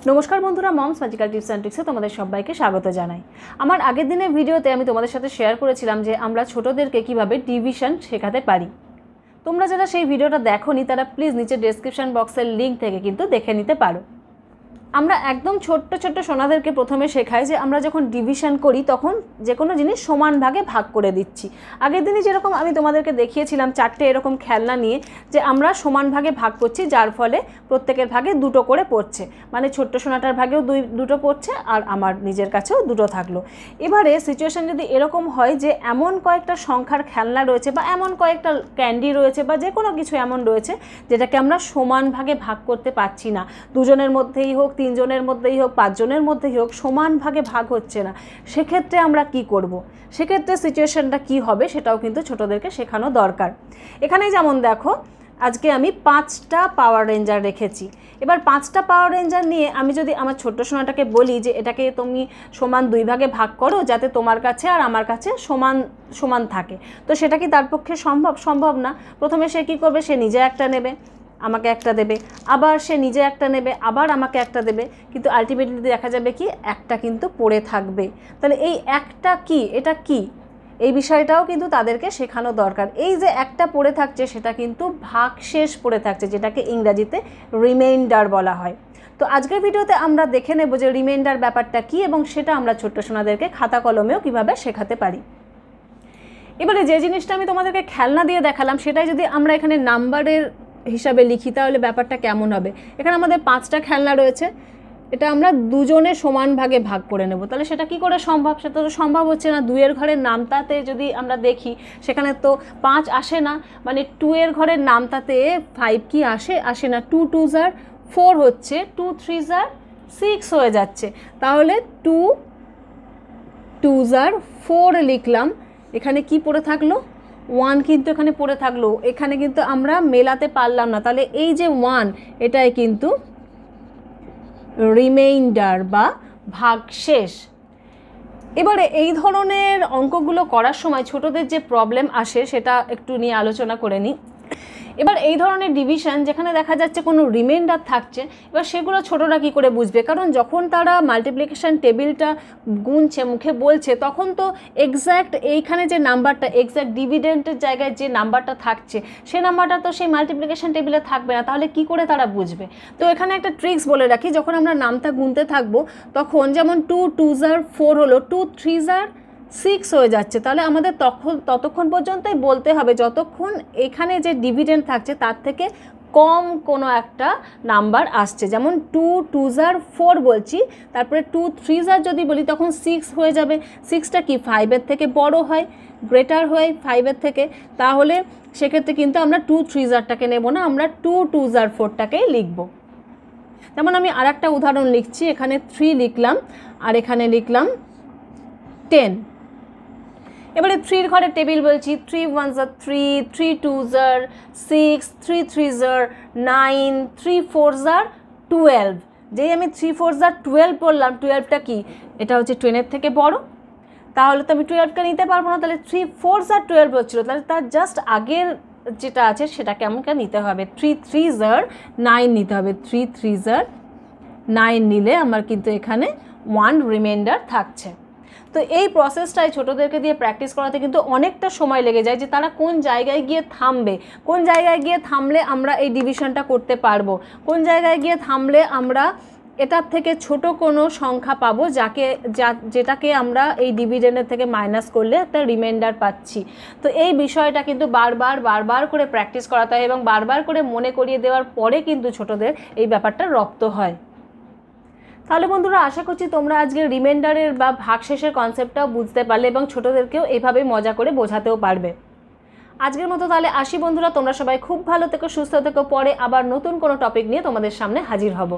নমস্কার বন্ধুরা, moms magical tips and ট্রিক্সে তোমাদের সবাইকে স্বাগত জানাই। আমার আগের দিনের ভিডিওতে আমি তোমাদের সাথে শেয়ার করেছিলাম যে আমরা ছোটদেরকে কিভাবে ডিভিশন শেখাতে পারি। তোমরা যারা সেই ভিডিওটা দেখোনি তারা প্লিজ নিচে ডেসক্রিপশন বক্সের লিঙ্ক থেকে কিন্তু দেখে নিতে পারো। আমরা একদম ছোট্ট ছোট্ট সোনাদেরকে প্রথমে শেখাই যে আমরা যখন ডিভিশন করি তখন যে কোনো জিনিস সমান ভাগে ভাগ করে দিচ্ছি। আগের দিনই যেরকম আমি তোমাদেরকে দেখিয়েছিলাম চারটে এরকম খেলনা নিয়ে যে আমরা সমান ভাগে ভাগ করছি, যার ফলে প্রত্যেকের ভাগে দুটো করে পড়ছে, মানে ছোট্ট সোনাটার ভাগেও দুটো পড়ছে আর আমার নিজের কাছেও দুটো থাকলো। এবারে সিচুয়েশান যদি এরকম হয় যে এমন কয়েকটা সংখ্যার খেলনা রয়েছে বা এমন কয়েকটা ক্যান্ডি রয়েছে বা যে কোনো কিছু এমন রয়েছে যেটাকে আমরা সমান ভাগে ভাগ করতে পারছি না, দুজনের মধ্যেই হোক, তিনজনের মধ্যেই হোক, পাঁচজনের মধ্যেই হোক, সমান ভাগে ভাগ হচ্ছে না, সেক্ষেত্রে আমরা কি করব? সেক্ষেত্রে সিচুয়েশনটা কি হবে সেটাও কিন্তু ছোটদেরকে শেখানো দরকার। এখানে যেমন দেখো, আজকে আমি 5টা পাওয়ার রেঞ্জার রেখেছি। এবার 5টা পাওয়ার রেঞ্জার নিয়ে আমি যদি আমার ছোট্ট সোনাটাকে বলি যে এটাকে তুমি সমান 2 ভাগে ভাগ করো যাতে তোমার কাছে আর আমার কাছে সমান সমান থাকে, তো সেটা কি তার পক্ষে সম্ভব না। প্রথমে সে কী করবে? সে নিজে একটা নেবে, আমাকে একটা দেবে, আবার সে নিজে একটা নেবে, আবার আমাকে একটা দেবে, কিন্তু আলটিমেটলি দেখা যাবে কি একটা কিন্তু পড়ে থাকবে। তাহলে এই একটা কি, এটা কি, এই বিষয়টাও কিন্তু তাদেরকে শেখানো দরকার। এই যে একটা পড়ে থাকছে সেটা কিন্তু ভাগশেষ পড়ে থাকছে, যেটাকে ইংরাজিতে রিমাইন্ডার বলা হয়। তো আজকের ভিডিওতে আমরা দেখে নেব যে রিমাইন্ডার ব্যাপারটা কি এবং সেটা আমরা ছোট্ট সোনাদেরকে খাতা কলমেও কিভাবে শেখাতে পারি। এবারে যে জিনিসটা আমি তোমাদেরকে খেলনা দিয়ে দেখালাম সেটাই যদি আমরা এখানে নাম্বারের হিসাবে লিখি তাহলে ব্যাপারটা কেমন হবে। এখানে আমাদের 5টা খেলনা রয়েছে, এটা আমরা দুজনে সমান ভাগে ভাগ করে নেব। তাহলে সেটা কি করে সম্ভব? সেটা তো সম্ভব হচ্ছে না। 2-এর ঘরের নামতাতে যদি আমরা দেখি সেখানে তো 5 আসে না, মানে 2-এর ঘরের নামতাতে 5 কি আসে না। 2 2s are 4 হচ্ছে, 2 3s are 6 হয়ে যাচ্ছে। তাহলে 2 2s are 4 লিখলাম, এখানে কি পড়ে থাকলো? 1 কিন্তু এখানে পড়ে থাকলো, এখানে কিন্তু আমরা মেলাতে পারলাম না। তাহলে এই যে 1 এটাই কিন্তু রিমাইন্ডার বা ভাগশেষ। এবারে এই ধরনের অঙ্কগুলো করার সময় ছোটদের যে প্রবলেম আসে সেটা একটু নিয়ে আলোচনা করে নিই। এবার এই ধরনের ডিভিশন যেখানে দেখা যাচ্ছে কোনো রিমাইন্ডার থাকছে, এবার সেগুলো ছোটরা কী করে বুঝবে? কারণ যখন তারা মাল্টিপ্লিকেশন টেবিলটা গুনছে, মুখে বলছে, তখন তো এক্স্যাক্ট এইখানে যে নাম্বারটা, এক্স্যাক্ট ডিভিডেন্টের জায়গায় যে নাম্বারটা থাকছে সে নাম্বারটা তো সেই মাল্টিপ্লিকেশন টেবিলে থাকবে না, তাহলে কি করে তারা বুঝবে? তো এখানে একটা ট্রিক্স বলে রাখি, যখন আমরা নামটা গুনতে থাকবো তখন যেমন 2 2s are 4 হলো, 2 3s are 6 হয়ে যাচ্ছে, তাহলে আমাদের ততক্ষণ পর্যন্তই বলতে হবে যতক্ষণ এখানে যে ডিভিডেন্ট থাকছে তার থেকে কম কোনো একটা নাম্বার আসছে। যেমন 2 2s are 4 বলছি, তারপরে 2 3s are যদি বলি তখন 6 হয়ে যাবে। 6টা কি 5-এর থেকে বড় হয়, গ্রেটার হয় 5-এর থেকে, তাহলে সেক্ষেত্রে কিন্তু আমরা 2 3s are-টাকে নেব না, আমরা 2 2s are 4-টাকেই লিখব। যেমন আমি আর একটা উদাহরণ লিখছি, এখানে 3 লিখলাম আর এখানে লিখলাম 10। এবারে 3-এর ঘরের টেবিল বলছি, 3 1s are 3, 3 2s are 6, 3 3s are 9, 3 4s are 12। যেই আমি 3 4s are 12 বললাম, 12টা কি? এটা হচ্ছে 10-এর থেকে বড়, তাহলে তো আমি 12টা নিতে পারবো না। তাহলে 3 4s are 12 হচ্ছিলো, তাহলে তার জাস্ট আগের যেটা আছে সেটাকে আমাকে নিতে হবে, 3 3s are 9 নিতে হবে। 3 3s are 9 নিলে আমার কিন্তু এখানে 1 রিমাইন্ডার থাকছে। তো এই প্রসেসটাই ছোটোদেরকে দিয়ে প্র্যাকটিস করাতে কিন্তু অনেকটা সময় লেগে যায় যে তারা কোন জায়গায় গিয়ে থামবে, কোন জায়গায় গিয়ে থামলে আমরা এই ডিভিশনটা করতে পারবো, কোন জায়গায় গিয়ে থামলে আমরা এটার থেকে ছোট কোনো সংখ্যা পাবো যেটাকে আমরা এই ডিভিডেন্ডের থেকে মাইনাস করলে একটা রিমাইন্ডার পাচ্ছি। তো এই বিষয়টা কিন্তু বারবার করে প্র্যাকটিস করাতে হয় এবং বারবার করে মনে করিয়ে দেওয়ার পরে কিন্তু ছোটোদের এই ব্যাপারটা রপ্ত হয়। তাহলে বন্ধুরা, আশা করছি তোমরা আজকে রিমাইন্ডারের বা ভাগশেষের কনসেপ্টটাও বুঝতে পারলে এবং ছোটদেরকেও এইভাবেই মজা করে বোঝাতেও পারবে। আজকের মতো তাহলে আসি বন্ধুরা, তোমরা সবাই খুব ভালো থেকো, সুস্থ থেকো, পরে আবার নতুন কোনো টপিক নিয়ে তোমাদের সামনে হাজির হব।